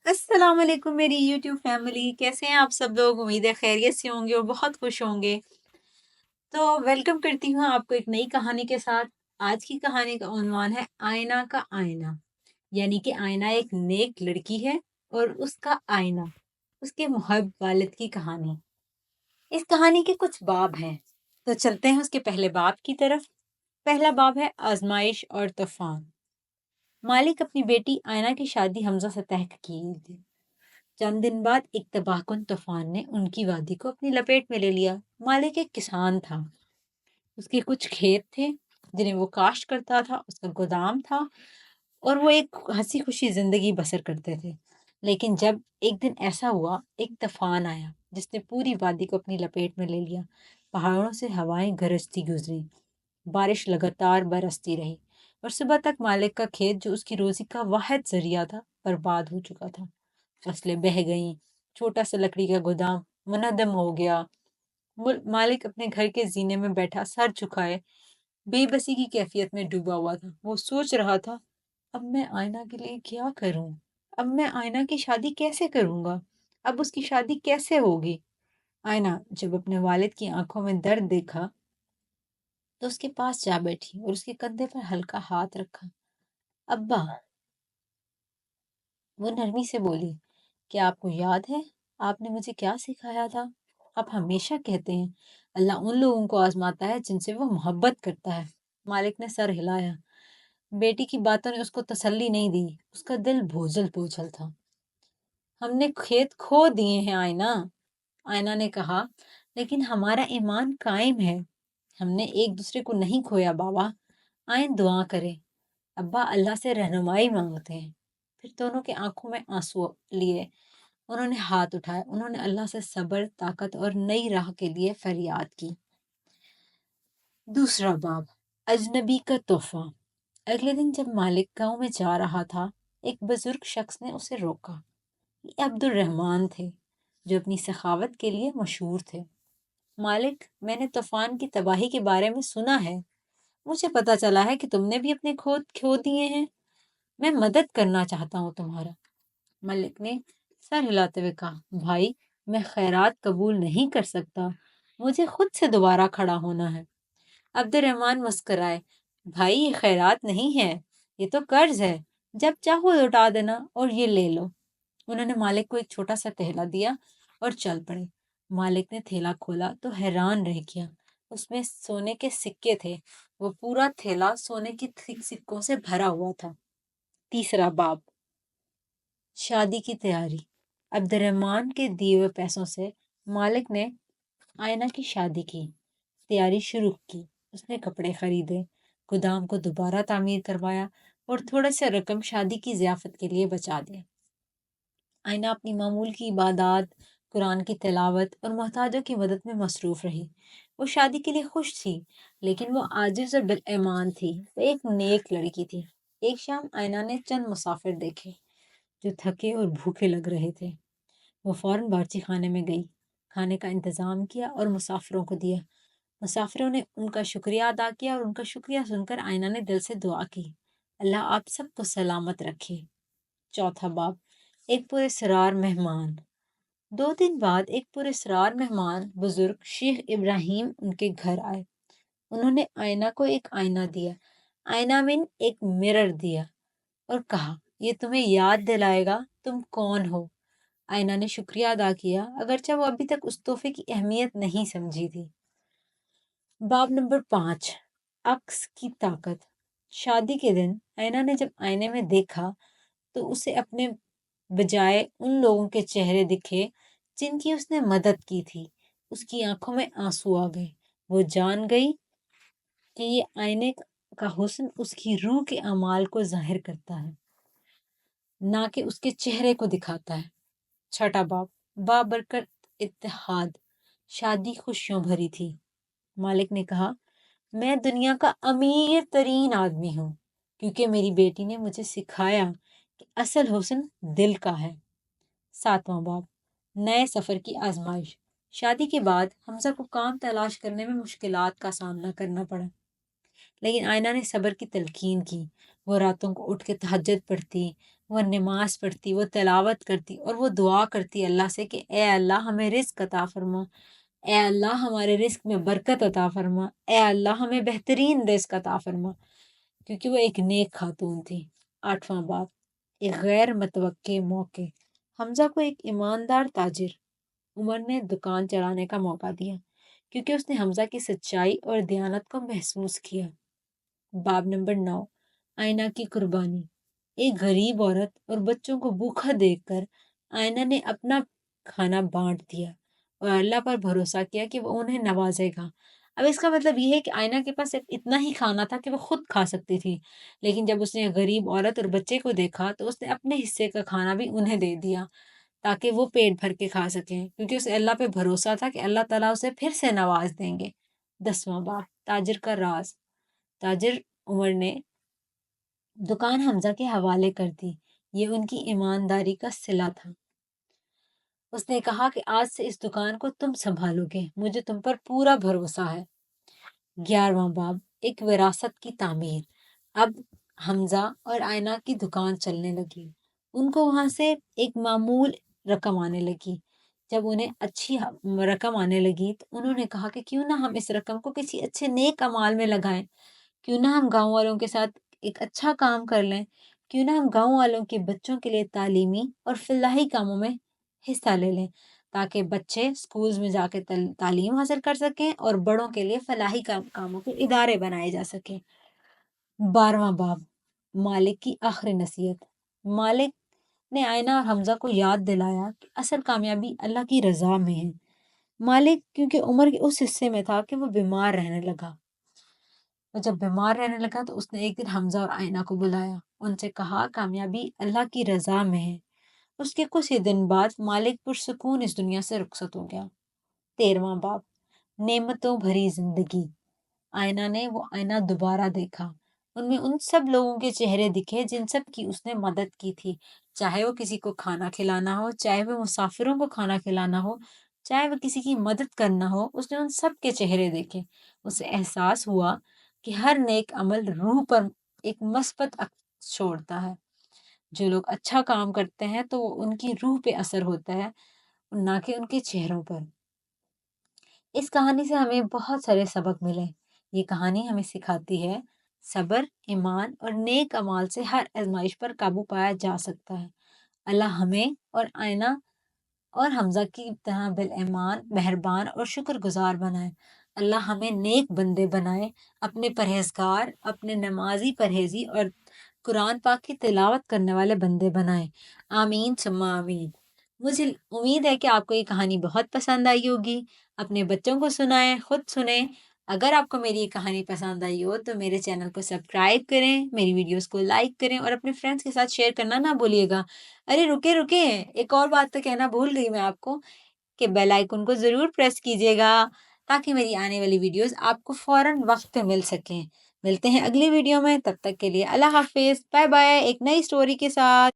السلام علیکم میری یوٹیوب فیملی، کیسے ہیں آپ سب لوگ؟ امید ہے خیریت سے ہوں گے اور بہت خوش ہوں گے۔ تو ویلکم کرتی ہوں آپ کو ایک نئی کہانی کے ساتھ۔ آج کی کہانی کا عنوان ہے آئینہ کا آئینہ، یعنی کہ آئینہ ایک نیک لڑکی ہے اور اس کا آئینہ، اس کے محب والد کی کہانی۔ اس کہانی کے کچھ باب ہیں، تو چلتے ہیں اس کے پہلے باب کی طرف۔ پہلا باب ہے آزمائش اور طوفان۔ مالک اپنی بیٹی آئینہ کی شادی حمزہ سے طے کی تھی۔ چند دن بعد ایک تباہ کن طوفان نے ان کی وادی کو اپنی لپیٹ میں لے لیا۔ مالک ایک کسان تھا، اس کے کچھ کھیت تھے جنہیں وہ کاشت کرتا تھا، اس کا گودام تھا اور وہ ایک ہنسی خوشی زندگی بسر کرتے تھے۔ لیکن جب ایک دن ایسا ہوا، ایک طوفان آیا جس نے پوری وادی کو اپنی لپیٹ میں لے لیا۔ پہاڑوں سے ہوائیں گرجتی گزری، بارش لگاتار برستی رہی اور صبح تک مالک کا کھیت، جو اس کی روزی کا واحد ذریعہ تھا، برباد ہو چکا تھا۔ فصلیں بہہ گئیں، چھوٹا سا لکڑی کا گودام منہدم ہو گیا۔ مالک اپنے گھر کے زینے میں بیٹھا سر جھکائے بے بسی کی کیفیت میں ڈوبا ہوا تھا۔ وہ سوچ رہا تھا، اب میں آئینہ کے لیے کیا کروں؟ اب میں آئینہ کی شادی کیسے کروں گا؟ اب اس کی شادی کیسے ہوگی؟ آئینہ جب اپنے والد کی آنکھوں میں درد دیکھا تو اس کے پاس جا بیٹھی اور اس کے کندھے پر ہلکا ہاتھ رکھا۔ ابا، وہ نرمی سے بولی، کیا آپ کو یاد ہے آپ نے مجھے کیا سکھایا تھا؟ آپ ہمیشہ کہتے ہیں اللہ ان لوگوں کو آزماتا ہے جن سے وہ محبت کرتا ہے۔ مالک نے سر ہلایا۔ بیٹی کی باتوں نے اس کو تسلی نہیں دی، اس کا دل بوجھل بوجھل تھا۔ ہم نے کھیت کھو دیے ہیں آئینہ، آئینہ نے کہا، لیکن ہمارا ایمان قائم ہے۔ ہم نے ایک دوسرے کو نہیں کھویا بابا، آئیں دعا کریں۔ ابا اللہ سے رہنمائی مانگتے ہیں۔ پھر دونوں کے آنکھوں میں آنسو لیے انہوں نے ہاتھ اٹھائے، انہوں نے اللہ سے صبر، طاقت اور نئی راہ کے لیے فریاد کی۔ دوسرا باب، اجنبی کا تحفہ۔ اگلے دن جب مالک گاؤں میں جا رہا تھا، ایک بزرگ شخص نے اسے روکا۔ یہ عبد الرحمن تھے، جو اپنی سخاوت کے لیے مشہور تھے۔ مالک، میں نے طوفان کی تباہی کے بارے میں سنا ہے۔ مجھے پتا چلا ہے کہ تم نے بھی اپنے کھو دیے ہیں۔ میں مدد کرنا چاہتا ہوں تمہارا۔ ملک نے سر ہلاتے ہوئے کہا، بھائی، میں خیرات قبول نہیں کر سکتا، مجھے خود سے دوبارہ کھڑا ہونا ہے۔ عبد الرحمن مسکرائے، بھائی یہ خیرات نہیں ہے، یہ تو قرض ہے، جب چاہو لوٹا دینا اور یہ لے لو۔ انہوں نے مالک کو ایک چھوٹا سا تھیلا دیا اور چل پڑے۔ مالک نے تھیلا کھولا تو حیران رہ گیا، اس میں سونے کے سکے تھے۔ وہ پورا تھیلا سونے کی سکوں سے بھرا ہوا تھا۔ تیسرا باب، شادی کی تیاری۔ عبد الرحمن کے دیے ہوئے پیسوں سے مالک نے آئینہ کی شادی کی تیاری شروع کی۔ اس نے کپڑے خریدے، گودام کو دوبارہ تعمیر کروایا اور تھوڑا سا رقم شادی کی ضیافت کے لیے بچا دیا۔ آئینہ اپنی معمول کی عبادات، قرآن کی تلاوت اور محتاجوں کی مدد میں مصروف رہی۔ وہ شادی کے لیے خوش تھی، لیکن وہ عاجز اور بدایمان تھی۔ وہ ایک نیک لڑکی تھی۔ ایک شام آئینہ نے چند مسافر دیکھے جو تھکے اور بھوکے لگ رہے تھے۔ وہ فوراً بارچی خانے میں گئی، کھانے کا انتظام کیا اور مسافروں کو دیا۔ مسافروں نے ان کا شکریہ ادا کیا اور ان کا شکریہ سن کر آئینہ نے دل سے دعا کی، اللہ آپ سب کو سلامت رکھے۔ چوتھا باب، ایک پراسرار مہمان۔ 2 دن بعد ایک پراسرار مہمان بزرگ شیخ ابراہیم ان کے گھر آئے۔ انہوں نے آئینہ کو ایک آئینہ دیا، آئینہ میں ایک مرر دیا اور کہا، یہ تمہیں یاد دلائے گا تم کون ہو۔ آئینہ نے شکریہ ادا کیا، اگرچہ وہ ابھی تک اس تحفے کی اہمیت نہیں سمجھی تھی۔ باب نمبر 5، عکس کی طاقت۔ شادی کے دن آئینہ نے جب آئینے میں دیکھا تو اسے اپنے بجائے ان لوگوں کے چہرے دکھے جن کی اس نے مدد کی تھی۔ اس کی آنکھوں میں آنسو آ گئے۔ وہ جان گئی کہ یہ آئینے کا حسن اس کی روح کے اعمال کو ظاہر کرتا ہے، نہ کہ اس کے چہرے کو دکھاتا ہے۔ چھٹا باب، بابرکت اتحاد۔ شادی خوشیوں بھری تھی۔ مالک نے کہا، میں دنیا کا امیر ترین آدمی ہوں کیونکہ میری بیٹی نے مجھے سکھایا کہ اصل حسن دل کا ہے۔ 7واں باب، نئے سفر کی آزمائش۔ شادی کے بعد حمزہ کو کام تلاش کرنے میں مشکلات کا سامنا کرنا پڑا، لیکن آئینہ نے صبر کی تلقین کی۔ وہ راتوں کو اٹھ کے تہجد پڑھتی، وہ نماز پڑھتی، وہ تلاوت کرتی اور وہ دعا کرتی اللہ سے کہ اے اللہ ہمیں رزق عطا فرما، اے اللہ ہمارے رزق میں برکت عطا فرما، اے اللہ ہمیں بہترین رزق عطا فرما، کیونکہ وہ ایک نیک خاتون تھی۔ 8واں باب، ایک غیر متوقع موقع۔ حمزہ کو ایک ایماندار تاجر عمر نے دکان چلانے کا موقع دیا، کیونکہ اس نے حمزہ کی سچائی اور دیانت کو محسوس کیا۔ باب نمبر 9، آئینہ کی قربانی۔ ایک غریب عورت اور بچوں کو بھوکا دیکھ کر آئینہ نے اپنا کھانا بانٹ دیا اور اللہ پر بھروسہ کیا کہ وہ انہیں نوازے گا۔ اب اس کا مطلب یہ ہے کہ آئینہ کے پاس صرف اتنا ہی کھانا تھا کہ وہ خود کھا سکتی تھی، لیکن جب اس نے غریب عورت اور بچے کو دیکھا تو اس نے اپنے حصے کا کھانا بھی انہیں دے دیا تاکہ وہ پیٹ بھر کے کھا سکیں، کیونکہ اسے اللہ پہ بھروسہ تھا کہ اللہ تعالیٰ اسے پھر سے نواز دیں گے۔ 10واں باب، تاجر کا راز۔ تاجر عمر نے دکان حمزہ کے حوالے کر دی، یہ ان کی ایمانداری کا صلہ تھا۔ اس نے کہا کہ آج سے اس دکان کو تم سنبھالو گے، مجھے تم پر پورا بھروسہ ہے۔ 11واں باب، ایک وراثت کی تعمیر۔ اب حمزہ اور آئینہ کی دکان چلنے لگی، ان کو وہاں سے ایک معمول رقم آنے لگی۔ جب انہیں اچھی رقم آنے لگی تو انہوں نے کہا کہ کیوں نہ ہم اس رقم کو کسی اچھے نیک اعمال میں لگائیں، کیوں نہ ہم گاؤں والوں کے ساتھ ایک اچھا کام کر لیں، کیوں نہ ہم گاؤں والوں کے بچوں کے لیے تعلیمی اور فلاحی کاموں میں حصہ لے لیں تاکہ بچے سکولز میں جا کے تعلیم حاصل کر سکیں اور بڑوں کے لیے فلاحی کاموں کے ادارے بنائے جا سکیں۔ 12واں باب، مالک کی آخری نصیحت۔ مالک نے آئینہ اور حمزہ کو یاد دلایا کہ اصل کامیابی اللہ کی رضا میں ہے۔ مالک کیونکہ عمر کے اس حصے میں تھا کہ وہ بیمار رہنے لگا، اور جب بیمار رہنے لگا تو اس نے ایک دن حمزہ اور آئینہ کو بلایا، ان سے کہا کامیابی اللہ کی رضا میں ہے۔ اس کے کچھ ہی دن بعد مالک پرسکون اس دنیا سے رخصت ہو گیا۔ 13واں باب، نعمتوں بھری زندگی۔ آئینہ نے وہ آئینہ دوبارہ دیکھا، ان میں ان سب لوگوں کے چہرے دکھے جن سب کی اس نے مدد کی تھی، چاہے وہ کسی کو کھانا کھلانا ہو، چاہے وہ مسافروں کو کھانا کھلانا ہو، چاہے وہ کسی کی مدد کرنا ہو، اس نے ان سب کے چہرے دیکھے۔ اسے احساس ہوا کہ ہر نیک عمل روح پر ایک مثبت اثر چھوڑتا ہے۔ جو لوگ اچھا کام کرتے ہیں تو وہ ان کی روح پہ اثر ہوتا ہے، نہ کہ ان کے چہروں پر۔ اس کہانی سے ہمیں بہت سارے سبق ملے۔ یہ کہانی ہمیں سکھاتی ہے صبر، ایمان اور نیک اعمال سے ہر آزمائش پر قابو پایا جا سکتا ہے۔ اللہ ہمیں اور آئینہ اور حمزہ کی طرح بالایمان، مہربان اور شکر گزار بنائے۔ اللہ ہمیں نیک بندے بنائے، اپنے پرہیزگار، اپنے نمازی پرہیزی اور قرآن پاک کی تلاوت کرنے والے بندے بنائے۔ آمین ثم آمین۔ مجھے امید ہے کہ آپ کو یہ کہانی بہت پسند آئی ہوگی۔ اپنے بچوں کو سنائیں، خود سنیں۔ اگر آپ کو میری یہ کہانی پسند آئی ہو تو میرے چینل کو سبسکرائب کریں، میری ویڈیوز کو لائک کریں اور اپنے فرینڈس کے ساتھ شیئر کرنا نہ بھولیے گا۔ ارے رکیں، ایک اور بات تو کہنا بھول گئی میں آپ کو کہ بیل آئیکن کو ضرور پریس کیجیے گا تاکہ میری آنے والی ویڈیوز آپ کو فوراً وقت پہ مل سکیں۔ ملتے ہیں اگلی ویڈیو میں، تب تک کے لیے اللہ حافظ، بائے بائے، ایک نئی سٹوری کے ساتھ۔